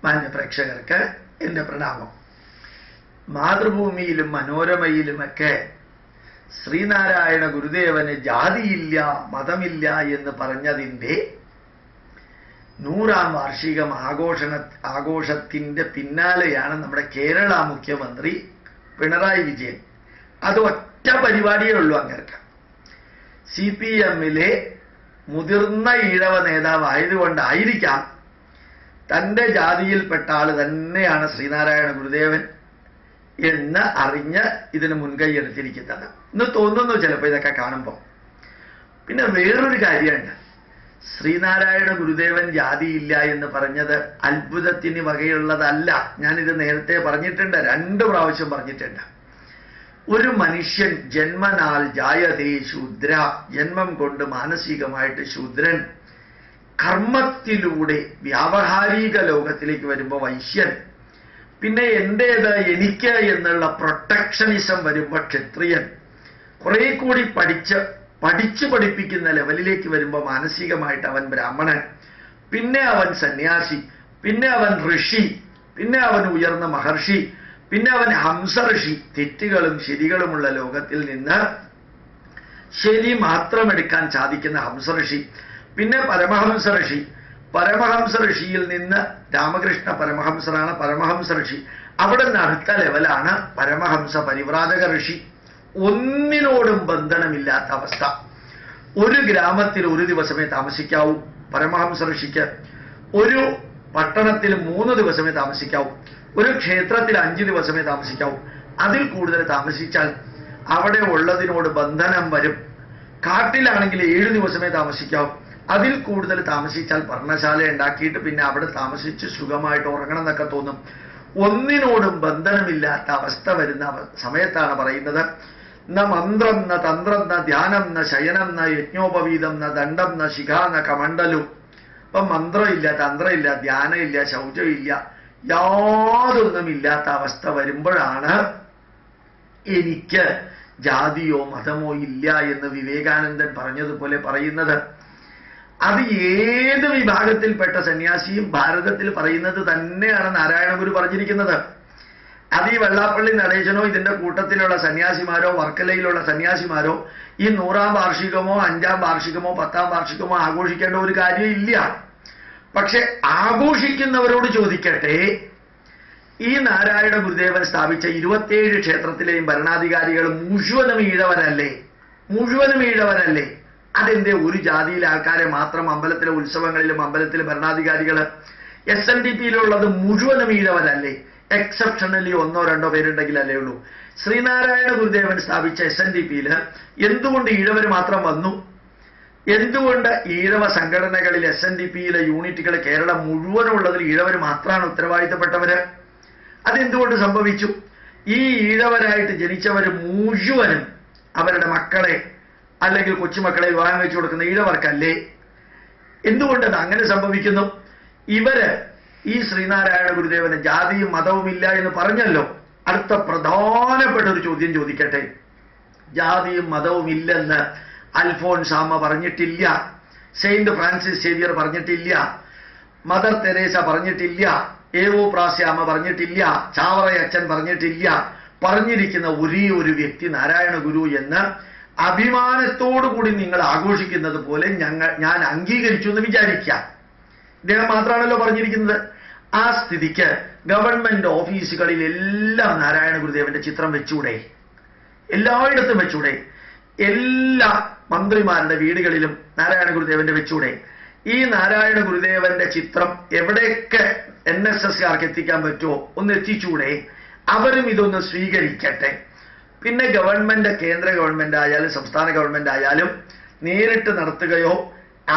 മാന്യപ്രേക്ഷകർക്ക് എൻ്റെ പ്രണാമം. മാതൃഭൂമിയിലും മനോരമയിലുമൊക്കെ ശ്രീനാരായണ ഗുരുദേവന് ജാതിയില്ല മതമില്ല എന്ന് പറഞ്ഞതിൻ്റെ 100ാം വാർഷികം ആഘോഷത്തിൻ്റെ പിന്നാലെയാണ് നമ്മുടെ കേരള മുഖ്യമന്ത്രി പിണറായി വിജയൻ. അത് ഒറ്റ പരിപാടിയേ ഉള്ളൂ. അങ്ങേർക്ക് CPM-ലെ മുതിർന്ന ഈഴവ നേതാവായതുകൊണ്ടായിരിക്കാം തൻ്റെ ജാതിയിൽപ്പെട്ട ആൾ തന്നെയാണ് ശ്രീനാരായണ ഗുരുദേവൻ എന്ന് അറിഞ്ഞ് ഇതിന് മുൻകൈ എടുത്തിരിക്കുന്നത് എന്ന് തോന്നുന്നു ചിലപ്പോൾ ഇതൊക്കെ കാണുമ്പോൾ. പിന്നെ വേറൊരു കാര്യമുണ്ട്. ശ്രീനാരായണ ഗുരുദേവൻ ജാതിയില്ല എന്ന് പറഞ്ഞത് അത്ഭുതത്തിന് വകയുള്ളതല്ല. ഞാനിത് നേരത്തെ പറഞ്ഞിട്ടുണ്ട്, 2 പ്രാവശ്യം പറഞ്ഞിട്ടുണ്ട്. ഒരു മനുഷ്യൻ ജന്മനാൽ ജായതേ ശൂദ്ര, ജന്മം കൊണ്ട് മാനസികമായിട്ട് ശൂദ്രൻ, കർമ്മത്തിലൂടെ വ്യാവഹാരിക ലോകത്തിലേക്ക് വരുമ്പോൾ വൈശ്യൻ, പിന്നെ എന്റേത് എനിക്ക് എന്നുള്ള പ്രൊട്ടക്ഷനിസം വരുമ്പോൾ ക്ഷത്രിയൻ, കുറെ കൂടി പഠിച്ചു പഠിപ്പിക്കുന്ന ലെവലിലേക്ക് വരുമ്പോൾ മാനസികമായിട്ട് അവൻ ബ്രാഹ്മണൻ, പിന്നെ അവൻ സന്യാസി, പിന്നെ അവൻ ഋഷി, പിന്നെ അവൻ ഉയർന്ന മഹർഷി, പിന്നെ അവൻ ഹംസഋഷി. തെറ്റുകളും ശരികളുമുള്ള ലോകത്തിൽ നിന്ന് ശരി മാത്രം എടുക്കാൻ സാധിക്കുന്ന ഹംസഋഷി, പിന്നെ പരമഹംസ ഋഷി. പരമഹംസ ഋഷിയിൽ നിന്ന് രാമകൃഷ്ണ പരമഹംസറാണ് പരമഹംസ ഋഷി. അവിടെ നിന്ന് അടുത്ത ലെവലാണ് പരമഹംസ പരിവ്രാജക ഋഷി. ഒന്നിനോടും ബന്ധനമില്ലാത്ത അവസ്ഥ. ഒരു ഗ്രാമത്തിൽ ഒരു ദിവസമേ താമസിക്കാവൂ പരമഹംസ ഋഷിക്ക്. ഒരു പട്ടണത്തിൽ 3 ദിവസമേ താമസിക്കാവൂ. ഒരു ക്ഷേത്രത്തിൽ 5 ദിവസമേ താമസിക്കാവൂ. അതിൽ കൂടുതൽ താമസിച്ചാൽ അവിടെ ഉള്ളതിനോട് ബന്ധനം വരും. കാട്ടിലാണെങ്കിൽ 7 ദിവസമേ താമസിക്കാവൂ. അതിൽ കൂടുതൽ താമസിച്ചാൽ പർണശാല ഉണ്ടാക്കിയിട്ട് പിന്നെ അവിടെ താമസിച്ച് സുഖമായിട്ട് ഉറങ്ങണം എന്നൊക്കെ തോന്നും. ഒന്നിനോടും ബന്ധനമില്ലാത്ത അവസ്ഥ വരുന്ന സമയത്താണ് പറയുന്നത് ന മന്ത്രം ന തന്ത്രം ന ധ്യാനം ന ശയനം ന യജ്ഞോപവീതം ന ദണ്ഡം ന ശിഖ ന കമണ്ഡലു. ഇപ്പം മന്ത്രമില്ല, തന്ത്രമില്ല, ധ്യാനമില്ല, ശൗചമില്ല, യാതൊന്നുമില്ലാത്ത അവസ്ഥ വരുമ്പോഴാണ് എനിക്ക് ജാതിയോ മതമോ ഇല്ല എന്ന് വിവേകാനന്ദൻ പറഞ്ഞതുപോലെ പറയുന്നത്. അത് ഏത് വിഭാഗത്തിൽപ്പെട്ട സന്യാസിയും ഭാരതത്തിൽ പറയുന്നത് തന്നെയാണ് നാരായണ ഗുരു പറഞ്ഞിരിക്കുന്നത്. അത് ഈ വെള്ളാപ്പള്ളി നടേശനോ ഇതിന്റെ കൂട്ടത്തിലുള്ള സന്യാസിമാരോ വർക്കലയിലുള്ള സന്യാസിമാരോ ഈ 100ാം വാർഷികമോ 5ാം വാർഷികമോ 10ാം വാർഷികമോ ആഘോഷിക്കേണ്ട ഒരു കാര്യമില്ല. പക്ഷെ ആഘോഷിക്കുന്നവരോട് ചോദിക്കട്ടെ, ഈ നാരായണ ഗുരുദേവൻ സ്ഥാപിച്ച 27 ക്ഷേത്രത്തിലെയും ഭരണാധികാരികൾ മുഴുവനും ഈഴവരല്ലേ? മുഴുവനും ഈഴവരല്ലേ? അതെന്തേ ഒരു ജാതിയിലെ ആൾക്കാരെ മാത്രം അമ്പലത്തിലെ ഉത്സവങ്ങളിലും അമ്പലത്തിലെ ഭരണാധികാരികൾ? SNDP-യിലുള്ളത് മുഴുവനും ഈഴവരല്ലേ? എക്സെപ്ഷണലി 1-2 പേരുണ്ടെങ്കിലല്ലേ ഉള്ളൂ. ശ്രീനാരായണ ഗുരുദേവൻ സ്ഥാപിച്ച SNDP-യിൽ എന്തുകൊണ്ട് ഈഴവർ മാത്രം വന്നു? എന്തുകൊണ്ട് ഈഴവ സംഘടനകളിൽ SNDP-യിലെ യൂണിറ്റുകൾ കേരളം മുഴുവനുള്ളതിൽ ഈഴവർ മാത്രമാണ് ഉത്തരവാദിത്തപ്പെട്ടവര്? അതെന്തുകൊണ്ട് സംഭവിച്ചു? ഈ ഈഴവരായിട്ട് ജനിച്ചവർ മുഴുവനും അവരുടെ മക്കളെ അല്ലെങ്കിൽ കൊച്ചുമക്കളെ വിവാഹം വെച്ചു കൊടുക്കുന്ന ഈഴവർക്കല്ലേ? എന്തുകൊണ്ടത് അങ്ങനെ സംഭവിക്കുന്നു? ഇവര് ഈ ശ്രീനാരായണ ഗുരുദേവന് ജാതിയും മതവും ഇല്ല എന്ന് പറഞ്ഞല്ലോ. അടുത്ത പ്രധാനപ്പെട്ട ഒരു ചോദ്യം ചോദിക്കട്ടെ. ജാതിയും മതവും ഇല്ലെന്ന് അൽഫോൻസാമ്മ പറഞ്ഞിട്ടില്ല, സെയിന്റ് ഫ്രാൻസിസ് സേവിയർ പറഞ്ഞിട്ടില്ല, മദർ തെരേസ പറഞ്ഞിട്ടില്ല, ഏവോ പ്രാസ്യാമ്മ പറഞ്ഞിട്ടില്ല, ചാവറയച്ചൻ പറഞ്ഞിട്ടില്ല. പറഞ്ഞിരിക്കുന്ന ഒരേ ഒരു വ്യക്തി നാരായണ ഗുരു എന്ന് അഭിമാനത്തോടുകൂടി നിങ്ങൾ ആഘോഷിക്കുന്നത് പോലെ ഞാൻ അംഗീകരിച്ചു എന്ന് വിചാരിക്കാം. ഇദ്ദേഹം മാത്രമാണല്ലോ പറഞ്ഞിരിക്കുന്നത്. ആ സ്ഥിതിക്ക് ഗവൺമെന്റ് ഓഫീസുകളിൽ എല്ലാം നാരായണ ഗുരുദേവന്റെ ചിത്രം വെച്ചൂടെ? എല്ലായിടത്തും വെച്ചൂടെ? എല്ലാ മന്ത്രിമാരുടെ വീടുകളിലും നാരായണ ഗുരുദേവന്റെ വെച്ചൂടെ? ഈ നാരായണ ഗുരുദേവന്റെ ചിത്രം എവിടെയൊക്കെ NSSകാർക്ക് എത്തിക്കാൻ പറ്റുമോ ഒന്ന് എത്തിച്ചൂടെ? അവരും ഇതൊന്ന് സ്വീകരിക്കട്ടെ. പിന്നെ ഗവൺമെന്റ്, കേന്ദ്ര ഗവൺമെന്റ് ആയാലും സംസ്ഥാന ഗവൺമെന്റ് ആയാലും നേരിട്ട് നടത്തുകയോ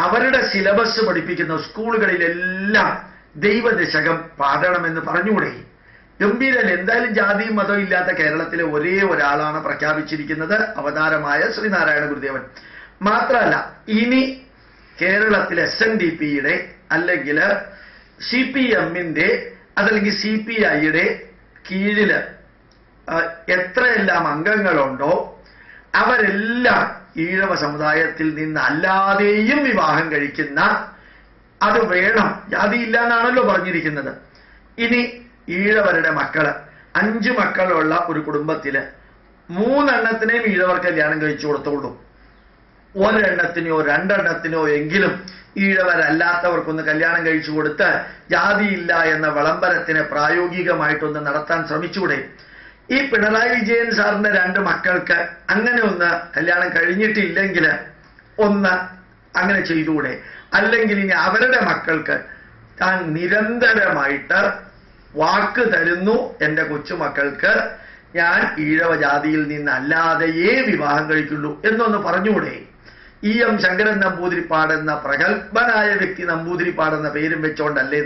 അവരുടെ സിലബസ് പഠിപ്പിക്കുന്ന സ്കൂളുകളിലെല്ലാം ദൈവദശകം പാടണമെന്ന് പറഞ്ഞുകൂടെ? ഗംഭീരൻ. എന്തായാലും ജാതിയും മതവും ഇല്ലാത്ത കേരളത്തിലെ ഒരേ ഒരാളാണ് പ്രഖ്യാപിച്ചിരിക്കുന്നത്, അവതാരമായ ശ്രീനാരായണ ഗുരുദേവൻ. മാത്രമല്ല, ഇനി കേരളത്തിലെ SNDP-യുടെ അല്ലെങ്കിൽ CPM-ന്റെ അതല്ലെങ്കിൽ CPI-യുടെ കീഴില് എത്രയെല്ലാം അംഗങ്ങളുണ്ടോ അവരെല്ലാം ഈഴവ സമുദായത്തിൽ നിന്ന് അല്ലാതെയും വിവാഹം കഴിക്കുന്ന, അത് വേണം, ജാതിയില്ല എന്നാണല്ലോ പറഞ്ഞിരിക്കുന്നത്. ഇനി ഈഴവരുടെ മക്കള് 5 മക്കളുള്ള ഒരു കുടുംബത്തില് 3 എണ്ണത്തിനെയും ഈഴവർ കല്യാണം കഴിച്ചു കൊടുത്തോളൂ. 1 എണ്ണത്തിനോ 2 എണ്ണത്തിനോ എങ്കിലും ഈഴവരല്ലാത്തവർക്കൊന്ന് കല്യാണം കഴിച്ചു കൊടുത്ത് ജാതിയില്ല എന്ന വിളംബരത്തിനെ പ്രായോഗികമായിട്ടൊന്ന് നടത്താൻ ശ്രമിച്ചൂടെ? ഈ പിണറായി വിജയൻ സാറിന്റെ 2 മക്കൾക്ക് അങ്ങനെ ഒന്ന് കല്യാണം കഴിഞ്ഞിട്ടില്ലെങ്കിൽ ഒന്ന് അങ്ങനെ ചെയ്തുകൂടെ? അല്ലെങ്കിൽ ഇനി അവരുടെ മക്കൾക്ക് താൻ നിരന്തരമായിട്ട് വാക്ക് തരുന്നു, എൻ്റെ കൊച്ചുമക്കൾക്ക് ഞാൻ ഈഴവ ജാതിയിൽ നിന്നല്ലാതെയേ വിവാഹം കഴിക്കുള്ളൂ എന്നൊന്ന് പറഞ്ഞുകൂടെ? EM ശങ്കരൻ നമ്പൂതിരിപ്പാട് എന്ന പ്രഗത്ഭനായ വ്യക്തി നമ്പൂതിരിപ്പാട് എന്ന പേരും വെച്ചോണ്ടല്ലേ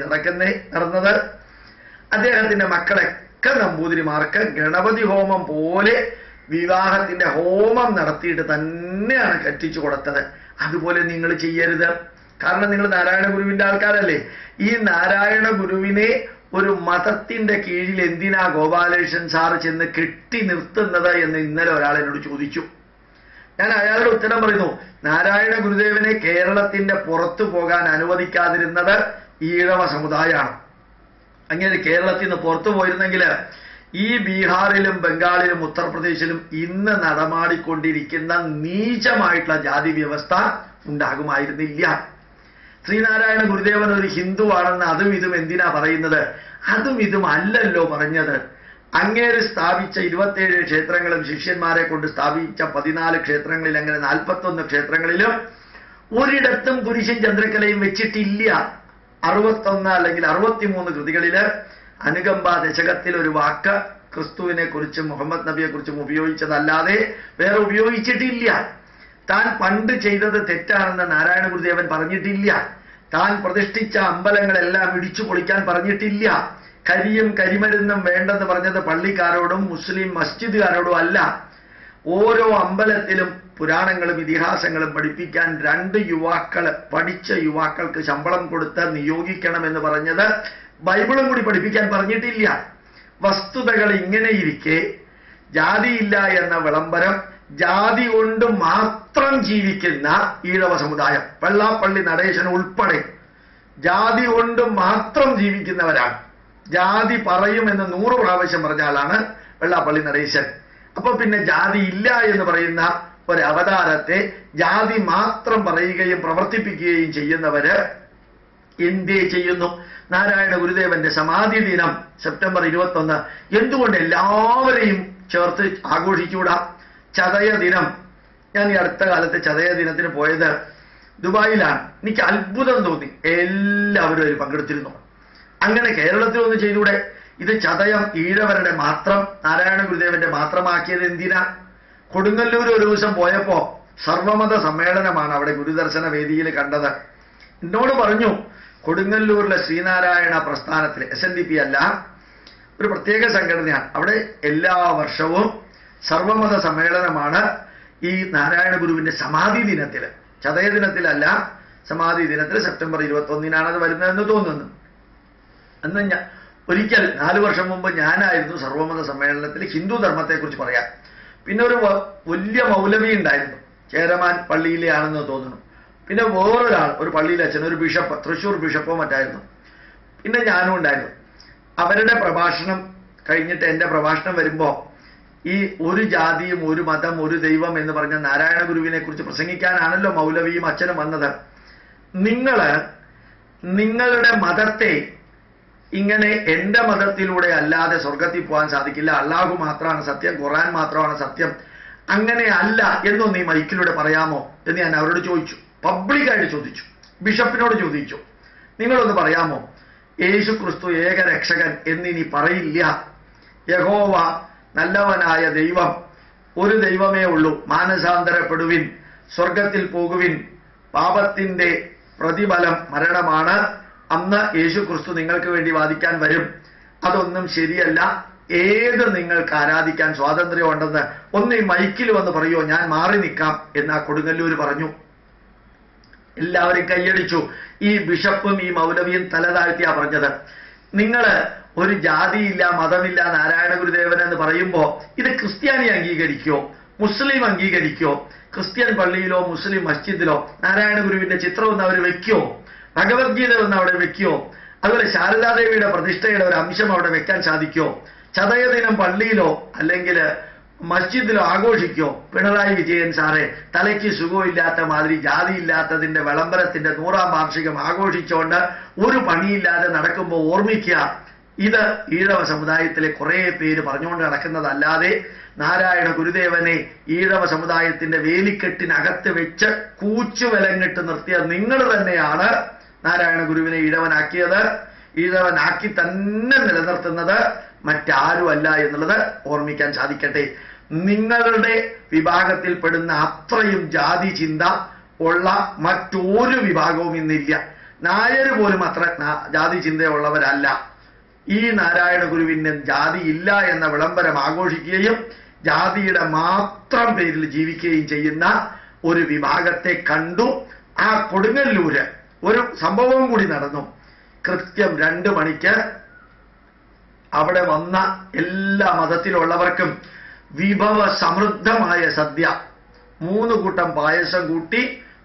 നടന്നത്? അദ്ദേഹത്തിന്റെ മക്കളൊക്കെ നമ്പൂതിരിമാർക്ക് ഗണപതി ഹോമം പോലെ വിവാഹത്തിന്റെ ഹോമം നടത്തിയിട്ട് തന്നെയാണ് കെട്ടിച്ചു കൊടുത്തത്. അതുപോലെ നിങ്ങൾ ചെയ്യരുത്. കാരണം നിങ്ങൾ നാരായണ ഗുരുവിന്റെ ആൾക്കാരല്ലേ. ഈ നാരായണ ഗുരുവിനെ ഒരു മതത്തിന്റെ കീഴിൽ എന്തിനാ ഗോപാലകൃഷ്ണൻ സാറ് ചെന്ന് കെട്ടി നിർത്തുന്നത് എന്ന് ഇന്നലെ ഒരാൾ എന്നോട് ചോദിച്ചു. ഞാൻ അയാളുടെ ഉത്തരം പറയുന്നു, നാരായണ ഗുരുദേവനെ കേരളത്തിന്റെ പുറത്തു പോകാൻ അനുവദിക്കാതിരുന്നത് ഈഴവ സമുദായമാണ്. അങ്ങനെ കേരളത്തിൽ നിന്ന് പുറത്തു പോയിരുന്നെങ്കിൽ ഈ ബീഹാറിലും ബംഗാളിലും ഉത്തർപ്രദേശിലും ഇന്ന് നടമാടിക്കൊണ്ടിരിക്കുന്ന നീചമായിട്ടുള്ള ജാതി വ്യവസ്ഥ ഉണ്ടാകുമായിരുന്നില്ല. ശ്രീനാരായണ ഗുരുദേവൻ ഒരു ഹിന്ദുവാണെന്ന് അതും ഇതും എന്തിനാ പറയുന്നത്? അതും ഇതും അല്ലല്ലോ പറഞ്ഞത്. അങ്ങേര് സ്ഥാപിച്ച 27 ക്ഷേത്രങ്ങളും ശിഷ്യന്മാരെ കൊണ്ട് സ്ഥാപിച്ച 14 ക്ഷേത്രങ്ങളിൽ അങ്ങനെ 41 ക്ഷേത്രങ്ങളിലും ഒരിടത്തും കുരിശും ചന്ദ്രക്കലയും വെച്ചിട്ടില്ല. 61 അല്ലെങ്കിൽ 63 കൃതികളില് അനുകമ്പ ദശകത്തിൽ ഒരു വാക്ക് ക്രിസ്തുവിനെ കുറിച്ചും മുഹമ്മദ് നബിയെ കുറിച്ചും ഉപയോഗിച്ചതല്ലാതെ വേറെ ഉപയോഗിച്ചിട്ടില്ല. താൻ പണ്ട് ചെയ്തത് തെറ്റാണെന്ന് നാരായണ ഗുരുദേവൻ പറഞ്ഞിട്ടില്ല. താൻ പ്രതിഷ്ഠിച്ച അമ്പലങ്ങളെല്ലാം ഇടിച്ചു പൊളിക്കാൻ പറഞ്ഞിട്ടില്ല. കരിയും കരിമരുന്നും വേണ്ടെന്ന് പറഞ്ഞത് പള്ളിക്കാരോടും മുസ്ലിം മസ്ജിദുകാരോടും അല്ല. ഓരോ അമ്പലത്തിലും പുരാണങ്ങളും ഇതിഹാസങ്ങളും പഠിപ്പിക്കാൻ 2 യുവാക്കള് പഠിച്ച യുവാക്കൾക്ക് ശമ്പളം കൊടുത്ത് നിയോഗിക്കണമെന്ന് പറഞ്ഞത് ബൈബിളും കൂടി പഠിപ്പിക്കാൻ പറഞ്ഞിട്ടില്ല. വസ്തുതകൾ ഇങ്ങനെയിരിക്കെ ജാതിയില്ല എന്ന വിളംബരം ജാതി കൊണ്ട് മാത്രം ജീവിക്കുന്ന ഈഴവ സമുദായം, വെള്ളാപ്പള്ളി നടേശൻ ഉൾപ്പെടെ ജാതി കൊണ്ട് മാത്രം ജീവിക്കുന്നവരാണ്. ജാതി പറയുമെന്ന് 100 പ്രാവശ്യം പറഞ്ഞാലാണ് വെള്ളാപ്പള്ളി നടേശൻ. അപ്പൊ പിന്നെ ജാതി ഇല്ല എന്ന് പറയുന്ന ഒരു അവതാരത്തെ ജാതി മാത്രം പറയുകയും പ്രവർത്തിപ്പിക്കുകയും ചെയ്യുന്നവര് എന്തേ ചെയ്യുന്നു? നാരായണ ഗുരുദേവന്റെ സമാധി ദിനം സെപ്റ്റംബർ 21 എന്തുകൊണ്ട് എല്ലാവരെയും ചേർത്ത് ആഘോഷിച്ചുകൂടാ? ചതയ ദിനം, ഞാൻ ഈ അടുത്ത കാലത്ത് ചതയ ദിനത്തിന് പോയത് ദുബായിലാണ്. എനിക്ക് അത്ഭുതം തോന്നി, എല്ലാവരും അതിൽ പങ്കെടുത്തിരുന്നു. അങ്ങനെ കേരളത്തിൽ ഒന്ന് ചെയ്തൂടെ? ഇത് ചതയം ഈഴവരുടെ മാത്രം, നാരായണ ഗുരുദേവന്റെ മാത്രമാക്കിയത് എന്തിനാ? കൊടുങ്ങല്ലൂർ ഒരു ദിവസം പോയപ്പോ സർവമത സമ്മേളനമാണ് അവിടെ ഗുരുദർശന വേദിയിൽ കണ്ടത്. എന്നോട് പറഞ്ഞു, കൊടുങ്ങല്ലൂരിലെ ശ്രീനാരായണ പ്രസ്ഥാനത്തിൽ SNDP അല്ല, ഒരു പ്രത്യേക സംഘടനയാണ്. അവിടെ എല്ലാ വർഷവും സർവമത സമ്മേളനമാണ്. ഈ നാരായണ ഗുരുവിന്റെ സമാധി ദിനത്തില്, ചതയ ദിനത്തിലല്ല, സമാധി ദിനത്തിൽ സെപ്റ്റംബർ 21 അത് വരുന്നതെന്ന് തോന്നുന്നു. അന്ന് ഒരിക്കൽ 4 വർഷം മുമ്പ് ഞാനായിരുന്നു സർവമത സമ്മേളനത്തിൽ ഹിന്ദു ധർമ്മത്തെക്കുറിച്ച് പറയാം. പിന്നെ ഒരു വലിയ മൗലവി ഉണ്ടായിരുന്നു, ചേരമാൻ പള്ളിയിലെ ആണെന്ന് തോന്നുന്നു. പിന്നെ വേറൊരാൾ, ഒരു പള്ളിയിലെ അച്ഛൻ, ഒരു ബിഷപ്പ്, തൃശ്ശൂർ ബിഷപ്പോ മറ്റായിരുന്നു. പിന്നെ ഞാനും ഉണ്ടായിരുന്നു. അവരുടെ പ്രഭാഷണം കഴിഞ്ഞിട്ട് എൻ്റെ പ്രഭാഷണം വരുമ്പോ ഈ ഒരു ജാതിയും ഒരു മതം ഒരു ദൈവം എന്ന് പറഞ്ഞ നാരായണ ഗുരുവിനെ കുറിച്ച് പ്രസംഗിക്കാനാണല്ലോ മൗലവിയും അച്ഛനും വന്നത്. നിങ്ങളുടെ മതത്തെ ഇങ്ങനെ എൻ്റെ മതത്തിലൂടെ അല്ലാതെ സ്വർഗത്തിൽ പോകാൻ സാധിക്കില്ല, അള്ളാഹു മാത്രമാണ് സത്യം, ഖുർആൻ മാത്രമാണ് സത്യം, അങ്ങനെ അല്ല എന്നൊന്ന് ഈ മൈക്കിലൂടെ പറയാമോ എന്ന് ഞാൻ അവരോട് ചോദിച്ചു. പബ്ലിക്കായിട്ട് ചോദിച്ചു, ബിഷപ്പിനോട് ചോദിച്ചു. നിങ്ങളൊന്ന് പറയാമോ, യേശു ക്രിസ്തു ഏകരക്ഷകൻ എന്നിനി പറയില്ല, യഹോവ നല്ലവനായ ദൈവം, ഒരു ദൈവമേ ഉള്ളൂ, മാനസാന്തരപ്പെടുവിൻ, സ്വർഗത്തിൽ പോകുവിൻ, പാപത്തിന്റെ പ്രതിഫലം മരണമാണ്, അന്ന് യേശു ക്രിസ്തു നിങ്ങൾക്ക് വേണ്ടി വാദിക്കാൻ വരും, അതൊന്നും ശരിയല്ല, ഏത് നിങ്ങൾക്ക് ആരാധിക്കാൻ സ്വാതന്ത്ര്യമുണ്ടെന്ന് ഒന്ന് ഈ മൈക്കിൽ വന്ന് പറയോ, ഞാൻ മാറി നിൽക്കാം എന്ന് ആ കൊടുങ്ങല്ലൂർ പറഞ്ഞു. എല്ലാവരും കൈയടിച്ചു. ഈ ബിഷപ്പും ഈ മൗലവിയും തലതാഴ്ത്തിയാ പറഞ്ഞത്. നിങ്ങള് ഒരു ജാതിയില്ല മതമില്ല നാരായണ ഗുരുദേവൻ എന്ന് പറയുമ്പോ ഇത് ക്രിസ്ത്യാനി അംഗീകരിക്കോ, മുസ്ലിം അംഗീകരിക്കോ? ക്രിസ്ത്യൻ പള്ളിയിലോ മുസ്ലിം മസ്ജിദിലോ നാരായണ ഗുരുവിന്റെ ചിത്രം ഒന്ന് അവർ വെക്കോ? ഭഗവത്ഗീത ഒന്ന് അവിടെ വെക്കോ? അതുപോലെ ശാരദാദേവിയുടെ പ്രതിഷ്ഠയുടെ ഒരു അംശം അവിടെ വെക്കാൻ സാധിക്കുമോ? ചതയ ദിനം പള്ളിയിലോ അല്ലെങ്കിൽ മസ്ജിദിലോ ആഘോഷിക്കോ? പിണറായി വിജയൻ സാറെ തലയ്ക്ക് സുഖമില്ലാത്ത മാതിരി ജാതിയില്ലാത്തതിന്റെ വിളംബരത്തിന്റെ 100ാം വാർഷികം ആഘോഷിച്ചുകൊണ്ട് ഒരു പണിയില്ലാതെ നടക്കുമ്പോൾ ഓർമ്മിക്കുക, ഇത് ഈഴവ സമുദായത്തിലെ കുറെ പേര് പറഞ്ഞുകൊണ്ട് നടക്കുന്നതല്ലാതെ നാരായണ ഗുരുദേവനെ ഈഴവ സമുദായത്തിന്റെ വേലിക്കെട്ടിനകത്ത് വെച്ച് കൂച്ചുവിലങ്ങിട്ട് നിർത്തിയ നിങ്ങൾ തന്നെയാണ് നാരായണ ഗുരുവിനെ ഈഴവനാക്കിയത്. ഈഴവനാക്കി തന്നെ നിലനിർത്തുന്നത് മറ്റാരുമല്ല എന്നുള്ളത് ഓർമ്മിക്കാൻ സാധിക്കട്ടെ. നിങ്ങളുടെ വിഭാഗത്തിൽപ്പെടുന്ന അത്രയും ജാതി ചിന്ത ഉള്ള മറ്റൊരു വിഭാഗവും ഇന്നില്ല. നായർ പോലും അത്ര ജാതി ചിന്തയുള്ളവരല്ല. ഈ നാരായണ ഗുരുവിന് ജാതി ഇല്ല എന്ന വിളംബരം ആഘോഷിക്കുകയും ജാതിയുടെ മാത്രം പേരിൽ ജീവിക്കുകയും ചെയ്യുന്ന ഒരു വിഭാഗത്തെ കണ്ടു. ആ കൊടുങ്ങല്ലൂര് ഒരു സംഭവം കൂടി നടന്നു. കൃത്യം 2 മണിക്ക് അവിടെ വന്ന എല്ലാ മതത്തിലുള്ളവർക്കും വിഭവ സമൃദ്ധമായ സദ്യ, 3 കൂട്ടം പായസം കൂട്ടി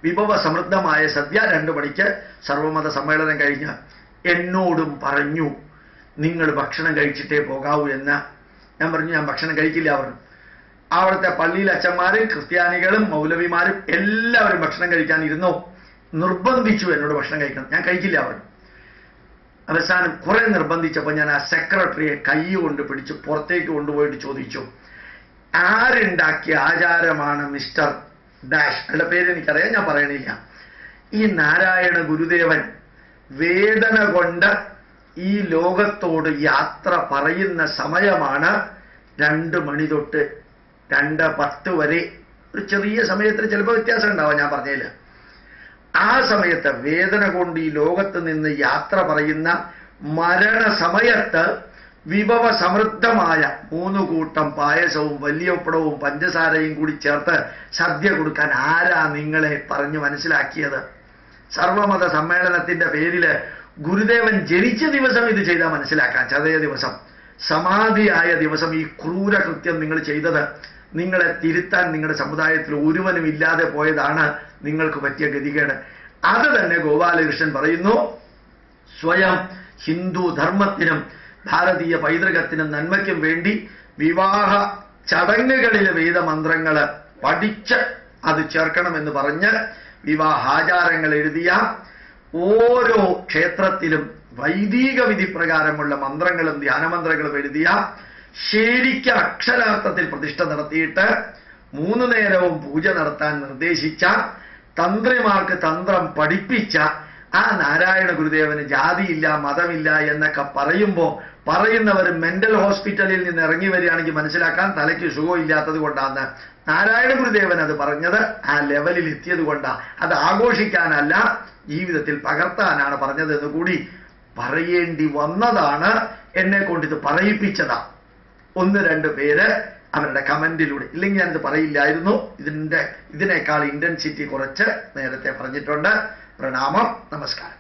വിഭവ സമൃദ്ധമായ സദ്യ 2 മണിക്ക് സർവമത സമ്മേളനം കഴിഞ്ഞ് എന്നോടും പറഞ്ഞു, നിങ്ങൾ ഭക്ഷണം കഴിച്ചിട്ടേ പോകാവൂ എന്ന്. ഞാൻ പറഞ്ഞു, ഞാൻ ഭക്ഷണം കഴിക്കില്ല. പറഞ്ഞു, അവിടുത്തെ പള്ളിയിൽ അച്ഛന്മാരും ക്രിസ്ത്യാനികളും മൗലവിമാരും എല്ലാവരും ഭക്ഷണം കഴിക്കാനിരുന്നു. നിർബന്ധിച്ചു എന്നോട് ഭക്ഷണം കഴിക്കണം. ഞാൻ കഴിക്കില്ല. പറഞ്ഞു. അവസാനം കുറെ നിർബന്ധിച്ചപ്പോൾ ഞാൻ ആ സെക്രട്ടറിയെ കൈ കൊണ്ട് പിടിച്ച് പുറത്തേക്ക് കൊണ്ടുപോയിട്ട് ചോദിച്ചു, ആരുണ്ടാക്കിയ ആചാരമാണ് മിസ്റ്റർ ഡാഷ്? അയാളുടെ പേര് എനിക്കറിയാം, ഞാൻ പറയണില്ല. ഈ നാരായണ ഗുരുദേവൻ വേദന കൊണ്ട് ഈ ലോകത്തോട് യാത്ര പറയുന്ന സമയമാണ് 2 മണി തൊട്ട് 2:10 വരെ. ഒരു ചെറിയ സമയത്തിന് ചിലപ്പോൾ വ്യത്യാസം ഉണ്ടാവാം, ഞാൻ പറഞ്ഞില്ല. ആ സമയത്ത് വേദന കൊണ്ട് ഈ ലോകത്ത് നിന്ന് യാത്ര പറയുന്ന മരണസമയത്ത് വിഭവ സമൃദ്ധമായ 3 കൂട്ടം പായസവും വലിയപ്പടവും പഞ്ചസാരയും കൂടി ചേർത്ത് സദ്യ കൊടുക്കാൻ ആരാ നിങ്ങളെ പറഞ്ഞു മനസ്സിലാക്കിയത്? സർവമത സമ്മേളനത്തിന്റെ പേരില് ഗുരുദേവൻ ജനിച്ച ദിവസം ഇത് ചെയ്താൽ മനസ്സിലാക്കാൻ. ചതയ ദിവസം, സമാധിയായ ദിവസം ഈ ക്രൂരകൃത്യം നിങ്ങൾ ചെയ്തത്, നിങ്ങളെ തിരുത്താൻ നിങ്ങളുടെ സമുദായത്തിൽ ഒരുവനും ഇല്ലാതെ പോയതാണ് നിങ്ങൾക്ക് പറ്റിയ ഗതികേട്. അത് തന്നെ ഗോപാലകൃഷ്ണൻ പറയുന്നു. സ്വയം ഹിന്ദു ധർമ്മത്തിനും ഭാരതീയ പൈതൃകത്തിനും നന്മയ്ക്കും വേണ്ടി വിവാഹ ചടങ്ങുകളിലെ വേദമന്ത്രങ്ങൾ പഠിച്ച് അത് ചേർക്കണമെന്ന് പറഞ്ഞ് വിവാഹാചാരങ്ങൾ എഴുതിയ ഓരോ ക്ഷേത്രത്തിലും വൈദിക വിധി പ്രകാരമുള്ള മന്ത്രങ്ങളും ധ്യാനമന്ത്രങ്ങളും എഴുതിയ ശരിക്ക് അക്ഷരാർത്ഥത്തിൽ പ്രതിഷ്ഠ നടത്തിയിട്ട് 3 നേരവും പൂജ നടത്താൻ നിർദ്ദേശിച്ച, തന്ത്രിമാർക്ക് തന്ത്രം പഠിപ്പിച്ച ആ നാരായണ ഗുരുദേവന് ജാതിയില്ല മതമില്ല എന്നൊക്കെ പറയുമ്പോൾ പറയുന്നവർ മെന്റൽ ഹോസ്പിറ്റലിൽ നിന്ന് ഇറങ്ങി വരികയാണെങ്കിൽ മനസ്സിലാക്കാൻ തലയ്ക്ക് സുഖമില്ലാത്തത് കൊണ്ടാണ്. നാരായണ ഗുരുദേവൻ അത് പറഞ്ഞത് ആ ലെവലിൽ എത്തിയത് കൊണ്ടാണ്. അത് ആഘോഷിക്കാനല്ല, ജീവിതത്തിൽ പകർത്താനാണ് പറഞ്ഞത് എന്ന് കൂടി പറയേണ്ടി വന്നതാണ്. എന്നെ കൊണ്ട് ഇത് പറയിപ്പിച്ചതാ 1-2 പേര് അവരുടെ കമന്റിലൂടെ. ഇല്ലെങ്കിൽ ഞാനിത് പറയില്ലായിരുന്നു. ഇതിനേക്കാൾ ഇന്റൻസിറ്റി കുറച്ച് നേരത്തെ പറഞ്ഞിട്ടുണ്ട്. പ്രണാമം, നമസ്കാരം.